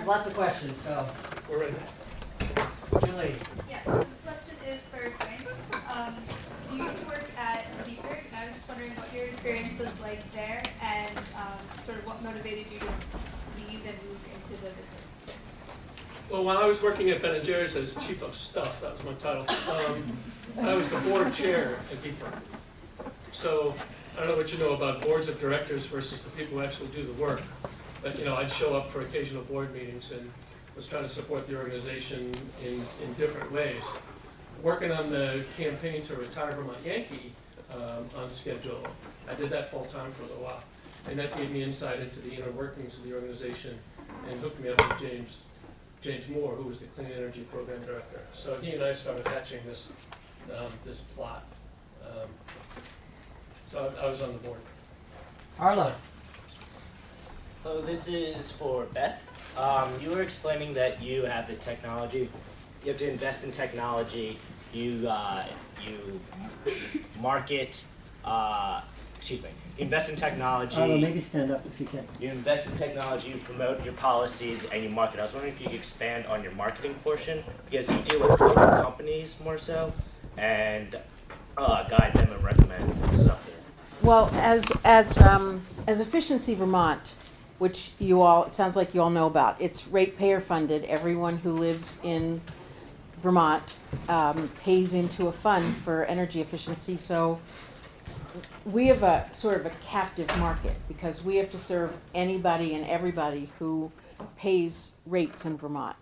lots of questions, so We're ready. Julie. Yeah, so this question is for Dwayne. You used to work at Deep Creek, and I was just wondering what your experience was like there, and sort of what motivated you to leave and move into the business. Well, while I was working at Ben & Jerry's as chief of stuff, that was my title, I was the board chair at Deeper. So I don't know what you know about boards of directors versus the people who actually do the work. But, you know, I'd show up for occasional board meetings and was trying to support the organization in different ways. Working on the campaign to retire Vermont Yankee on schedule, I did that full time for a little while. And that gave me insight into the inner workings of the organization and hooked me up with James Moore, who was the Clean Energy Program Director. So he and I started hatching this plot. So I was on the board. Arlo. Hello, this is for Beth. You were explaining that you have the technology. You have to invest in technology. You market. You invest in technology. Arlo, maybe stand up if you can. You invest in technology. You promote your policies and you market. I was wondering if you could expand on your marketing portion because you deal with other companies more so and guide them and recommend stuff. Well, as Efficiency Vermont, which it sounds like you all know about, it's ratepayer funded. Everyone who lives in Vermont pays into a fund for energy efficiency. So we have a sort of a captive market because we have to serve anybody and everybody who pays rates in Vermont.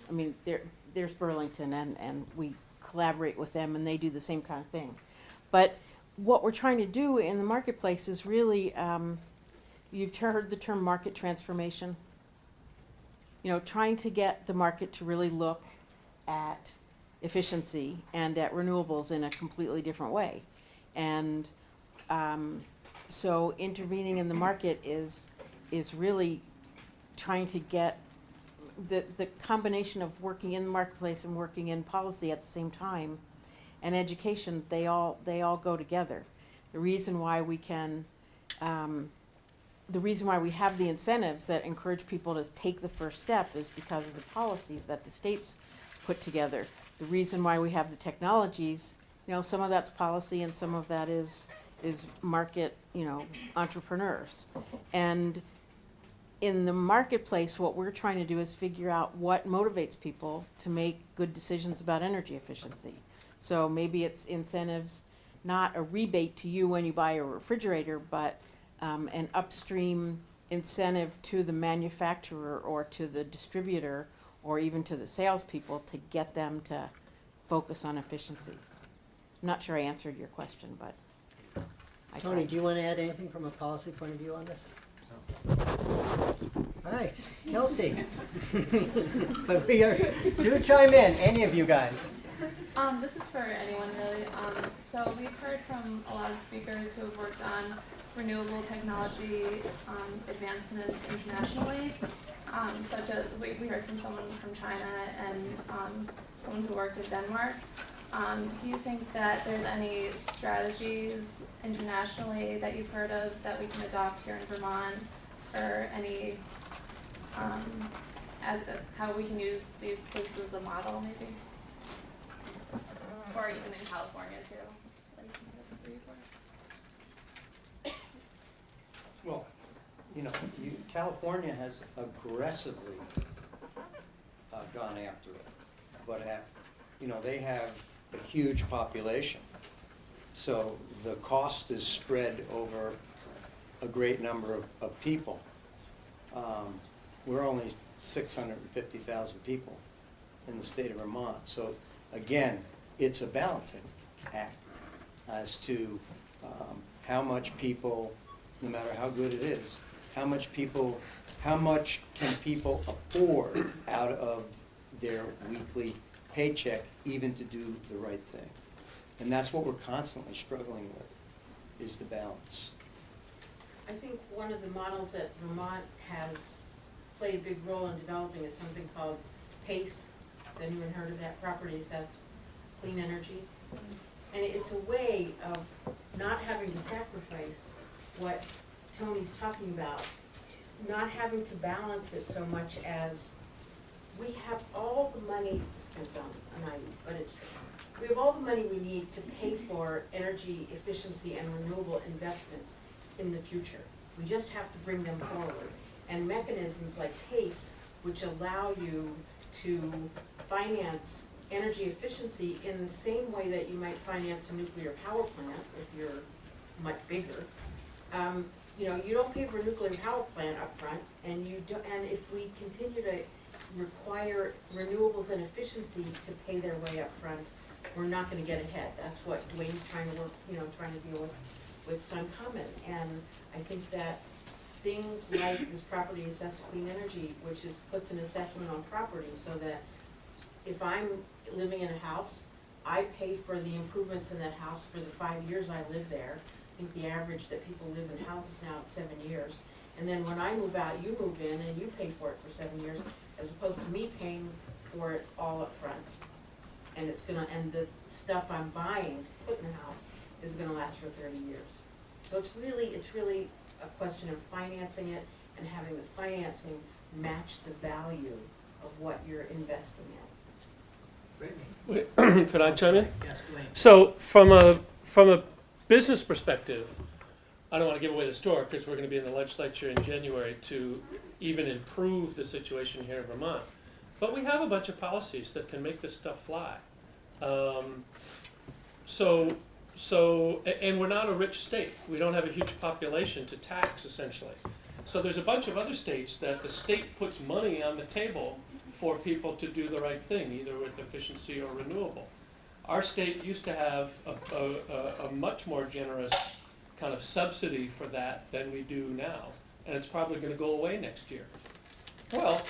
I mean, there's Burlington and we collaborate with them and they do the same kind of thing. But what we're trying to do in the marketplace is really, you've heard the term market transformation. You know, trying to get the market to really look at efficiency and at renewables in a completely different way. And so intervening in the market is really trying to get the combination of working in the marketplace and working in policy at the same time. And education, they all go together. The reason why we can, the reason why we have the incentives that encourage people to take the first step is because of the policies that the states put together. The reason why we have the technologies, you know, some of that's policy and some of that is market, you know, entrepreneurs. And in the marketplace, what we're trying to do is figure out what motivates people to make good decisions about energy efficiency. So maybe it's incentives, not a rebate to you when you buy a refrigerator, but an upstream incentive to the manufacturer or to the distributor or even to the salespeople to get them to focus on efficiency. I'm not sure I answered your question, but I Tony, tried. do you want to add anything from a policy point of view on this? All right, Kelsey. But do chime in, any of you guys. This is for anyone really. So we've heard from a lot of speakers who have worked on renewable technology advancements internationally, such as we heard from someone from China and someone who worked in Denmark. Do you think that there's any strategies internationally that you've heard of that we can adopt here in Vermont, or any how we can use these places as a model maybe? Or even in California too. Well, you know, California has aggressively gone after it, but you know, they have a huge population, so the cost is spread over a great number of people. We're only 650,000 people in the state of Vermont, so again, it's a balancing act as to how much people, no matter how good it is, how much can people afford out of their weekly paycheck even to do the right thing. And that's what we're constantly struggling with, is the balance. I think one of the models that Vermont has played a big role in developing is something called PACE. Has anyone heard of that? Properties as Clean Energy. And it's a way of not having to sacrifice what Tony's talking about not having to balance it so much as we have all the money, this can sound naive, but it's true. We have all the money we need to pay for energy efficiency and renewable investments in the future. We just have to bring them forward. And mechanisms like PACE, which allow you to finance energy efficiency in the same way that you might finance a nuclear power plant if you're much bigger. You know, you don't pay for a nuclear power plant up front, and you don't, and if we continue to require renewables and efficiency to pay their way up front, we're not gonna get ahead. That's what Dwayne's trying to work, you know, trying to deal with SunCommon. And I think that things like this property assessed clean energy, which puts an assessment on property so that if I'm living in a house, I pay for the improvements in that house for the 5 years I live there. I think the average that people live in houses now is 7 years. And then when I move out, you move in and you pay for it for 7 years, as opposed to me paying for it all up front. And it's gonna, and the stuff I'm buying to put in the house is gonna last for 30 years. So it's really a question of financing it and having the financing match the value of what you're investing in. Wait, could I chime in? Yes, Dwayne. So from a business perspective, I don't want to give away the store because we're going to be in the legislature in January to even improve the situation here in Vermont. But we have a bunch of policies that can make this stuff fly. And we're not a rich state. We don't have a huge population to tax, essentially. So there's a bunch of other states that the state puts money on the table for people to do the right thing, either with efficiency or renewable. Our state used to have a much more generous kind of subsidy for that than we do now, and it's probably going to go away next year. Well,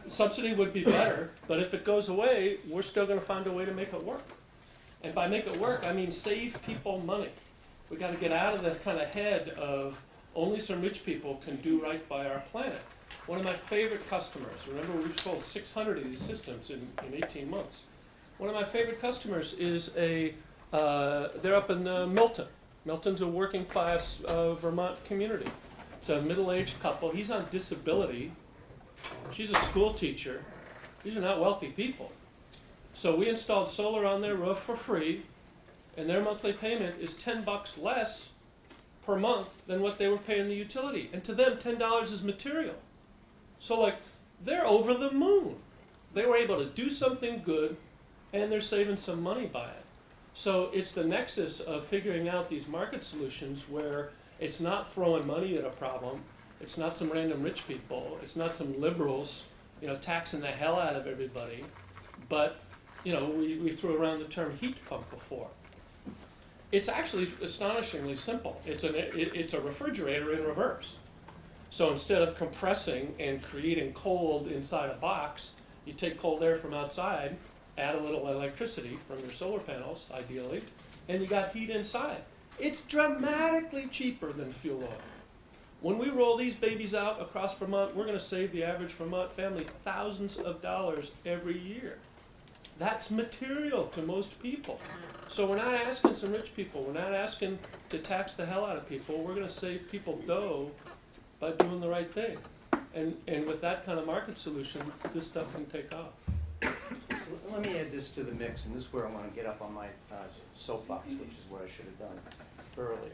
subsidy would be better, but if it goes away, we're still going to find a way to make it work. And by make it work, I mean save people money. We got to get out of the kind of head of only some rich people can do right by our planet. One of my favorite customers, remember we've sold 600 of these systems in 18 months. One of my favorite customers is they're up in Milton. Milton's a working class Vermont community. It's a middle-aged couple. He's on disability. She's a school teacher. These are not wealthy people. So we installed solar on their roof for free, and their monthly payment is $10 less per month than what they were paying the utility. And to them, $10 is material. So like, they're over the moon. They were able to do something good, and they're saving some money by it. So it's the nexus of figuring out these market solutions where it's not throwing money at a problem, it's not some random rich people, it's not some liberals, taxing the hell out of everybody, but, we threw around the term heat pump before. It's actually astonishingly simple. It's a refrigerator in reverse. So instead of compressing and creating cold inside a box, you take cold air from outside, add a little electricity from your solar panels, ideally, and you got heat inside. It's dramatically cheaper than fuel oil. When we roll these babies out across Vermont, we're going to save the average Vermont family thousands of dollars every year. That's material to most people. So we're not asking some rich people, we're not asking to tax the hell out of people, we're going to save people dough by doing the right thing. And with that kind of market solution, this stuff can take off. Let me add this to the mix, and this is where I want to get up on my soapbox, which is what I should have done earlier.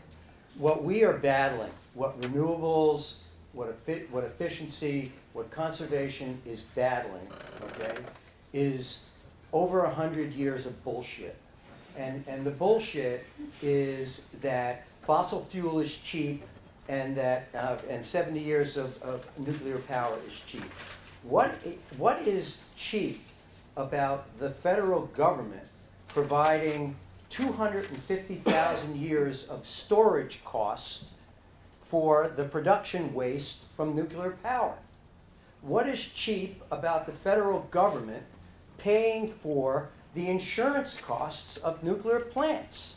What we are battling, what renewables, what efficiency, what conservation is battling, okay, is over 100 years of bullshit. And the bullshit is that fossil fuel is cheap and that and 70 years of nuclear power is cheap. What is cheap about the federal government providing 250,000 years of storage costs for the production waste from nuclear power? What is cheap about the federal government paying for the insurance costs of nuclear plants?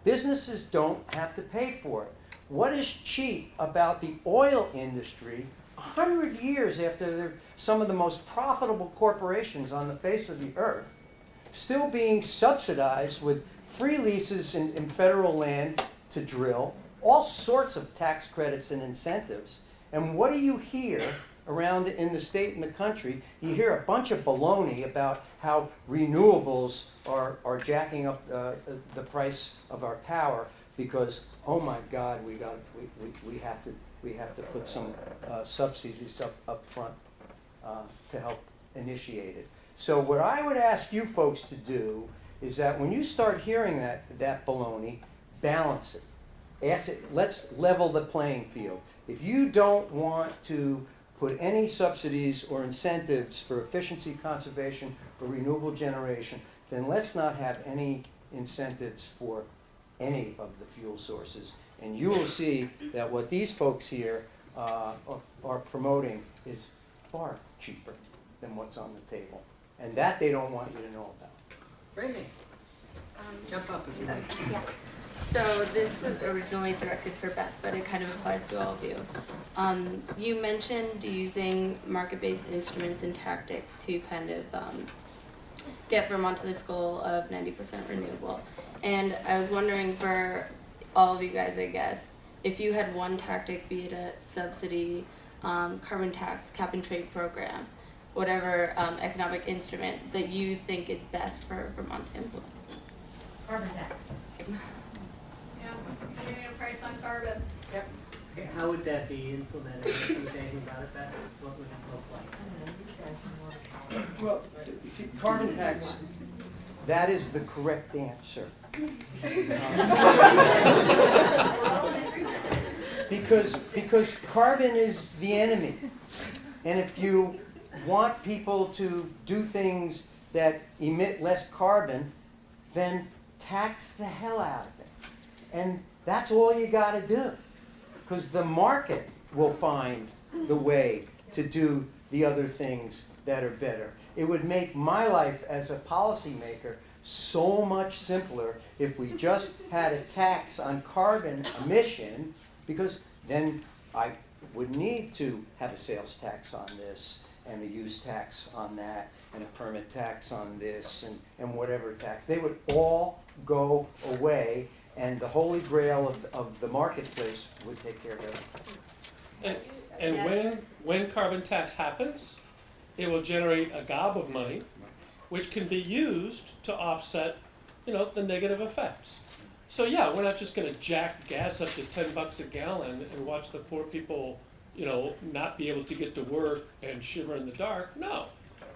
Businesses don't have to pay for it. What is cheap about the oil industry 100 years after they're some of the most profitable corporations on the face of the earth, still being subsidized with free leases in federal land to drill, all sorts of tax credits and incentives, And what do you hear around in the state and the country? You hear a bunch of baloney about how renewables are jacking up the price of our power because, oh my God, we have to put some subsidies up front to help initiate it. So what I would ask you folks to do is that when you start hearing that baloney, balance it. Ask it. Let's level the playing field. If you don't want to put any subsidies or incentives for efficiency conservation or renewable generation, then let's not have any incentives for any of the fuel sources. And you will see that what these folks here are promoting is far cheaper than what's on the table. And that they don't want you to know about. Brittany, jump up if you like. Yeah. So this was originally directed for Beth, but it kind of applies to all of you. You mentioned using market-based instruments and tactics to kind of get Vermont to this goal of 90% renewable. And I was wondering for all of you guys, I guess, if you had one tactic, be it a subsidy, carbon tax, cap and trade program, whatever economic instrument that you think is best for Vermont to implement. Carbon tax. Yeah, getting a price on carbon. Okay, how would that be implemented? Can you say anything about it, Beth? What would it look like? Well, carbon tax, that is the correct answer. Because carbon is the enemy. And if you want people to do things that emit less carbon, then tax the hell out of it. And that's all you gotta do. Because the market will find the way to do the other things that are better. It would make my life as a policymaker so much simpler if we just had a tax on carbon emission, because then I would need to have a sales tax on this, and a use tax on that, and a permit tax on this, and whatever tax. They would all go away, and the holy grail of the marketplace would take care of everything. And when carbon tax happens, it will generate a gob of money, which can be used to offset, the negative effects. So yeah, we're not just going to jack gas up to $10 a gallon and watch the poor people, not be able to get to work and shiver in the dark. No,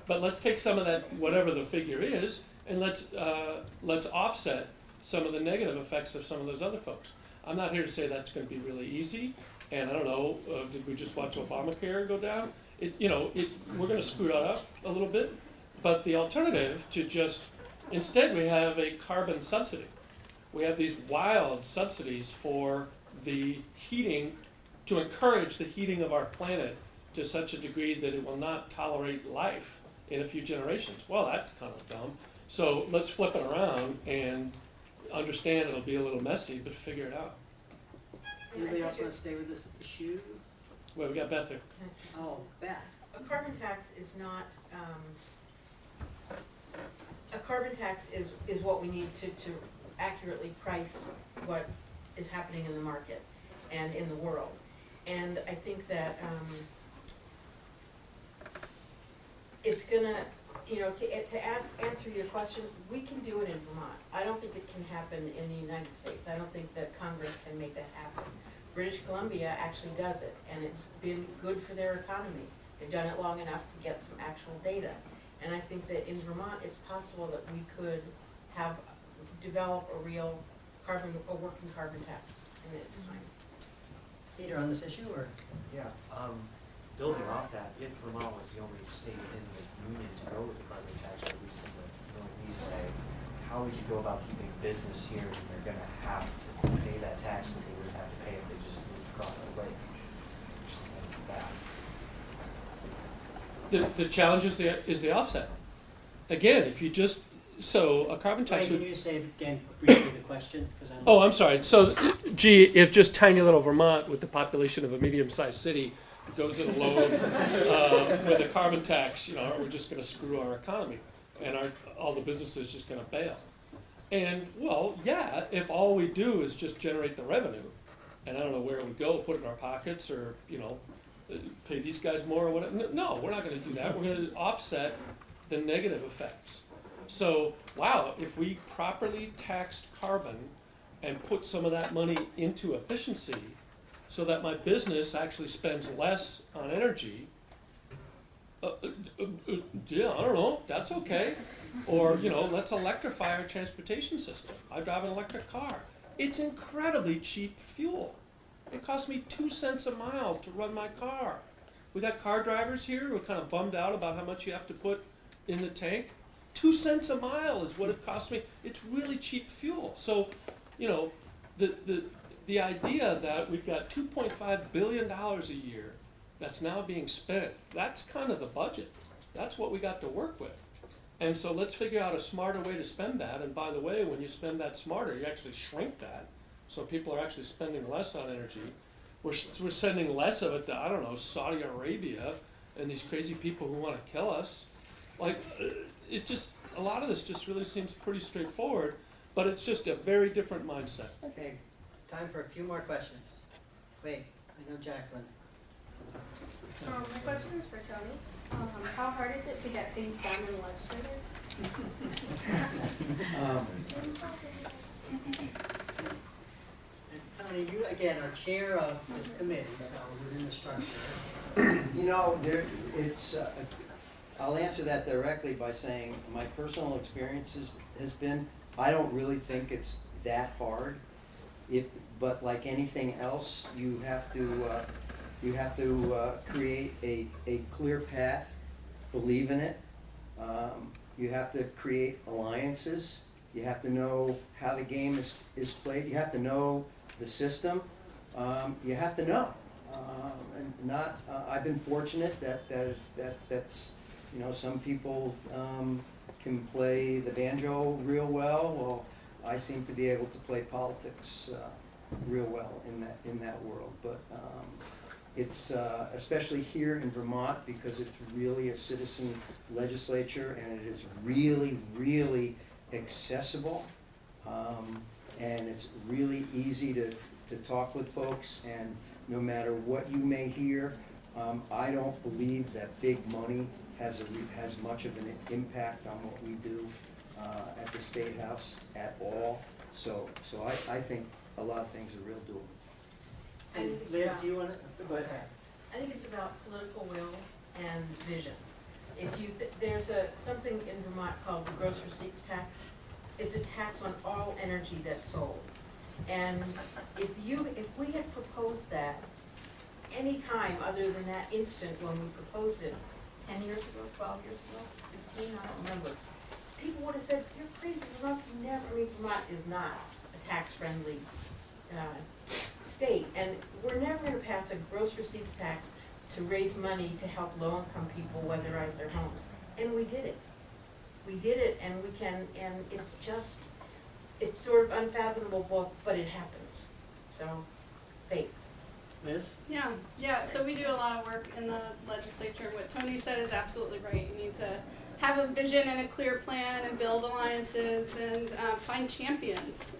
but let's take some of that, whatever the figure is, and let's offset some of the negative effects of some of those other folks. I'm not here to say that's going to be really easy, and I don't know, did we just watch Obamacare go down? We're going to screw that up a little bit, but the alternative to just, instead we have a carbon subsidy. We have these wild subsidies for the heating, to encourage the heating of our planet to such a degree that it will not tolerate life in a few generations. Well, that's kind of dumb. So let's flip it around and understand it'll be a little messy, but figure it out. Anybody else want to stay with this issue? Well, we got Beth there. Oh, Beth. A carbon tax is not, a carbon tax is what we need to accurately price what is happening in the market and in the world. And I think that it's gonna, to answer your question, we can do it in Vermont. I don't think it can happen in the United States. I don't think that Congress can make that happen. British Columbia actually does it, and it's been good for their economy. They've done it long enough to get some actual data. And I think that in Vermont, it's possible that we could develop a real working carbon tax in its time. Peter, on this issue, or? Yeah, building off that, if Vermont was the only state in the union to go with the carbon tax, or at least in the Northeast, say, how would you go about keeping business here when they're gonna have to pay that tax that they would have to pay if they just moved across the lake? Or something like that. The challenge is the offset. Again, if you just, so a carbon tax Can would. you say again briefly the question? Oh, I'm sorry. So, if just tiny little Vermont with the population of a medium-sized city goes it alone with a carbon tax, we're just going to screw our economy, and all the businesses just going to bail. And well, yeah, if all we do is just generate the revenue, and I don't know where it would go, put it in our pockets, or pay these guys more or whatever. No, we're not gonna do that. We're gonna offset the negative effects. So, wow, if we properly taxed carbon and put some of that money into efficiency so that my business actually spends less on energy, yeah, I don't know, that's okay. Or, let's electrify our transportation system. I drive an electric car. It's incredibly cheap fuel. It costs me 2 cents a mile to run my car. We got car drivers here who are kind of bummed out about how much you have to put in the tank. 2 cents a mile is what it costs me. It's really cheap fuel. So, the idea that we've got $2.5 billion a year that's now being spent, that's kind of the budget. That's what we got to work with. And so let's figure out a smarter way to spend that. And by the way, when you spend that smarter, you actually shrink that. So people are actually spending less on energy. We're sending less of it to, I don't know, Saudi Arabia and these crazy people who want to kill us. Like, a lot of this just really seems pretty straightforward, but it's just a very different mindset. Okay, time for a few more questions. Wait, I know Jacqueline. My question is for Tony. How hard is it to get things done in the legislature? And Tony, you again are chair of this committee, so within the structure. I'll answer that directly by saying my personal experience has been, I don't really think it's that hard. But like anything else, you have to create a clear path, believe in it. You have to create alliances. You have to know how the game is played. You have to know the system. You have to know. I've been fortunate that's, some people can play the banjo real well. Well, I seem to be able to play politics real well in that world. But it's especially here in Vermont, because it's really a citizen legislature and it is really, really accessible. And it's really easy to talk with folks, and no matter what you may hear, I don't believe that big money has much of an impact on what we do at the State House at all. So I think a lot of things are real doable. And Liz, do you want to go ahead? I think it's about political will and vision. There's something in Vermont called the gross receipts tax. It's a tax on all energy that's sold. And if we had proposed that any time other than that instant when we proposed it, 10 years ago, 12 years ago, 15, I don't remember, people would have said, you're crazy, Vermont's never, Vermont is not a tax-friendly state, and we're never going to pass a gross receipts tax to raise money to help low-income people weatherize their homes. And we did it. We did it, and we can, and it's sort of unfathomable, but it happens. So, faith. Liz? Yeah, so we do a lot of work in the legislature. What Tony said is absolutely right. You need to have a vision and a clear plan and build alliances and find champions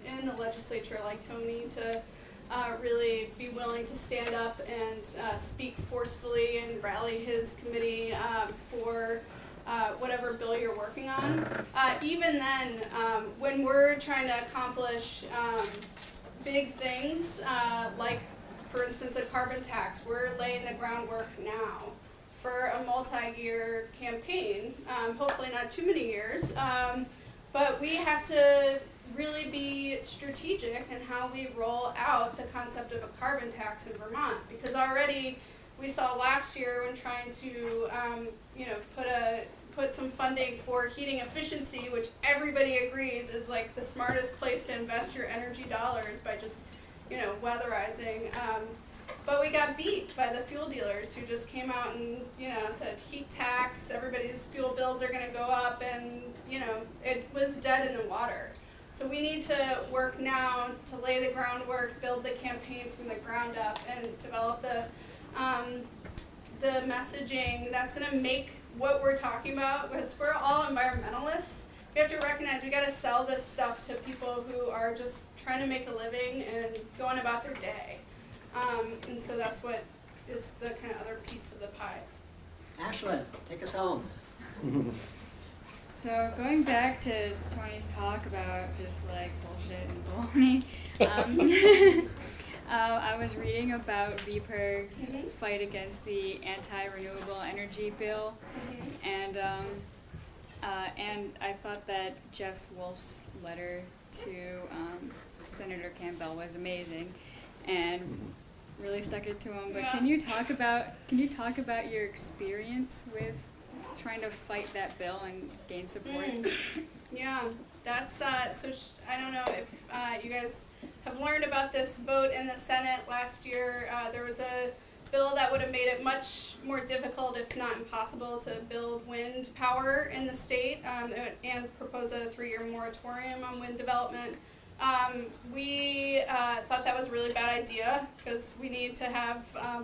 in the legislature like Tony to really be willing to stand up and speak forcefully and rally his committee for whatever bill you're working on. Even then, when we're trying to accomplish big things, like for instance a carbon tax, we're laying the groundwork now for a multi-year campaign, hopefully not too many years, but we have to really be strategic in how we roll out the concept of a carbon tax in Vermont, because already we saw last year when trying to put some funding for heating efficiency, which everybody agrees is like the smartest place to invest your energy dollars by just weatherizing. But we got beat by the fuel dealers who just came out and, said heat tax, everybody's fuel bills are gonna go up, and, it was dead in the water. So we need to work now to lay the groundwork, build the campaign from the ground up, and develop the messaging that's gonna make what we're talking about, because we're all environmentalists. We have to recognize we gotta sell this stuff to people who are just trying to make a living and going about their day. And so that's what is the kind of other piece of the pie. Ashlyn, take us home. So going back to Tony's talk about just like bullshit and baloney, I was reading about VPIRG's fight against the anti-renewable energy bill, and I thought that Jeff Wolf's letter to Senator Campbell was amazing, and really stuck it to him. But Yeah. can you talk about your experience with trying to fight that bill and gain support? Yeah, that's I don't know if you guys have learned about this vote in the Senate last year. There was a bill that would have made it much more difficult, if not impossible, to build wind power in the state, and propose a 3-year moratorium on wind development. We thought that was a really bad idea because we need to have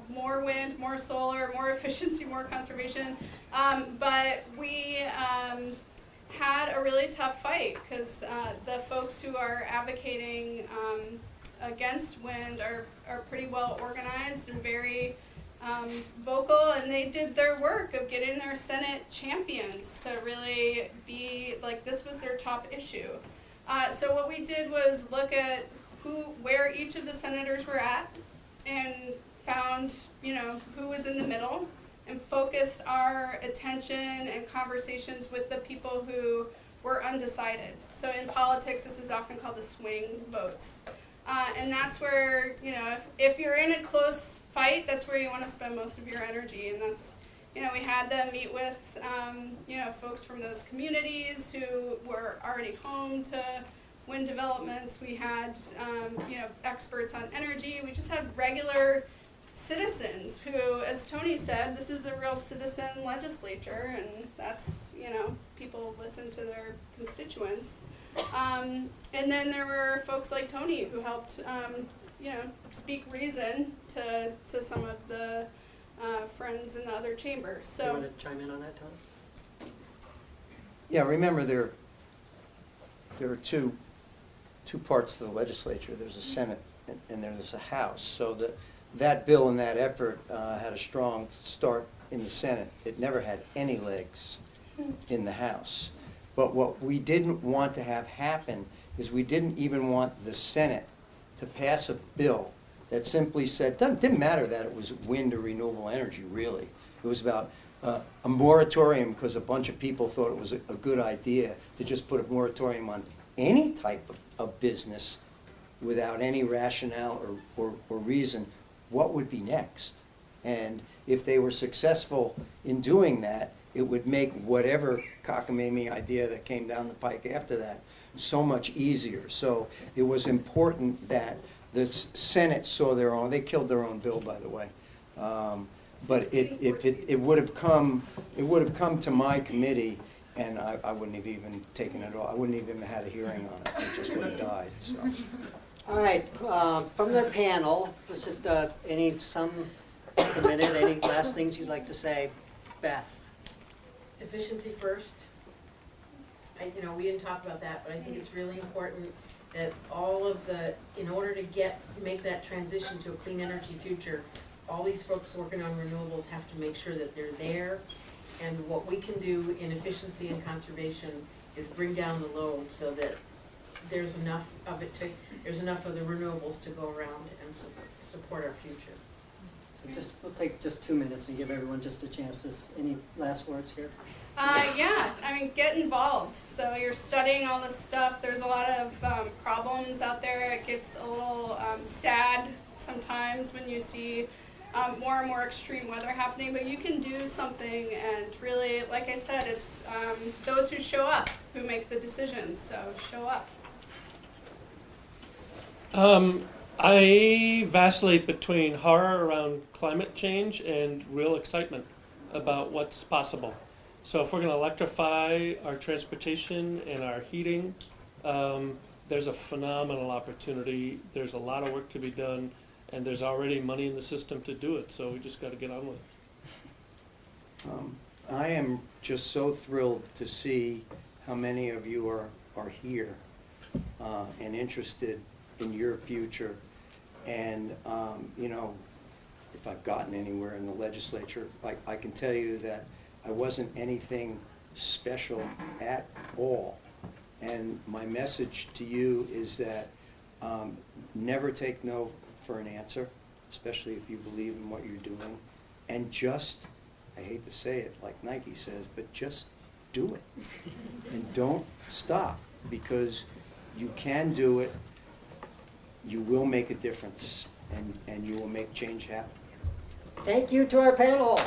more wind, more solar, more efficiency, more conservation. But we had a really tough fight because the folks who are advocating against wind are pretty well organized and very vocal, and they did their work of getting their Senate champions to really be like, this was their top issue. So what we did was look at where each of the senators were at and found, who was in the middle and focused our attention and conversations with the people who were undecided. So in politics, this is often called the swing votes. And that's where, if you're in a close fight, that's where you want to spend most of your energy. And that's, we had them meet with, folks from those communities who were already home to wind developments. We had, experts on energy. We just had regular citizens who, as Tony said, this is a real citizen legislature, and that's, people listen to their constituents. And then there were folks like Tony who helped, speak reason to some of the friends in the other chambers. Do you So, want to chime in on that, Tony? Yeah, remember there are two parts to the legislature. There's a Senate and there's a House. So that bill and that effort had a strong start in the Senate. It never had any legs in the House. But what we didn't want to have happen is we didn't even want the Senate to pass a bill that simply said, didn't matter that it was wind or renewable energy, really. It was about a moratorium because a bunch of people thought it was a good idea to just put a moratorium on any type of business without any rationale or reason. What would be next? And if they were successful in doing that, it would make whatever cockamamie idea that came down the pike after that so much easier. So it was important that the Senate saw their own. They killed their own bill, by the way. But it would have come to my committee, and I wouldn't have even taken it off. I wouldn't even have had a hearing on it. It just would have died. So. All right, from the panel, let's just, any last things you'd like to say? Beth? Efficiency first. We didn't talk about that, but I think it's really important that in order to make that transition to a clean energy future, all these folks working on renewables have to make sure that they're there. And what we can do in efficiency and conservation is bring down the load so that there's enough of the renewables to go around and support our future. So we'll take just 2 minutes and give everyone just a chance. Any last words here? Get involved. So you're studying all this stuff. There's a lot of problems out there. It gets a little sad sometimes when you see more and more extreme weather happening, but you can do something, and really, like I said, it's those who show up who make the decisions, so show up. I vacillate between horror around climate change and real excitement about what's possible. So if we're going to electrify our transportation and our heating, there's a phenomenal opportunity. There's a lot of work to be done, and there's already money in the system to do it, so we just got to get on with it. I am just so thrilled to see how many of you are here and interested in your future. And, if I've gotten anywhere in the legislature. I can tell you that I wasn't anything special at all. And my message to you is that never take no for an answer, especially if you believe in what you're doing. And just, I hate to say it like Nike says, but just do it. And don't stop, because you can do it, you will make a difference, and you will make change happen. Thank you to our panel.